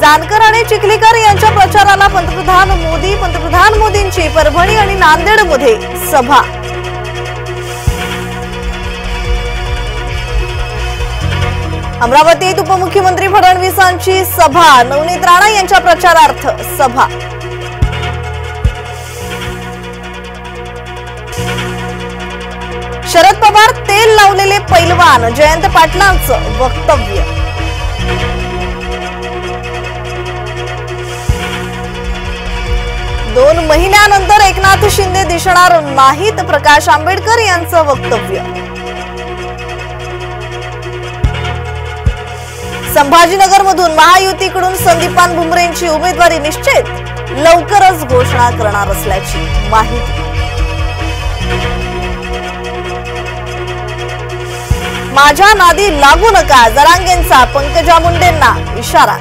जानकर आणि चिखलीकर यांच्या प्रचाराला पंतप्रधान मोदींची परभणी आणि नांदेडमध्ये सभा। अमरावतीत उपमुख्यमंत्री फडणवीसांची सभा, नवनीत राणा यांच्या प्रचारार्थ सभा। शरद पवार तेल लावलेले पैलवान, जयंत पाटलांचं वक्तव्य। दोन महिन्यानंतर एकनाथ शिंदे दिसणार नाहीत, प्रकाश आंबेडकर यांचं वक्तव्य। संभाजीनगरमधून महायुतीकडून संदीपान भुमरेंची उमेदवारी निश्चित, लवकरच घोषणा करणार असल्याची माहिती। माझ्या नादी लागू नका, जरांगेंचा पंकजा मुंडेंना इशारा।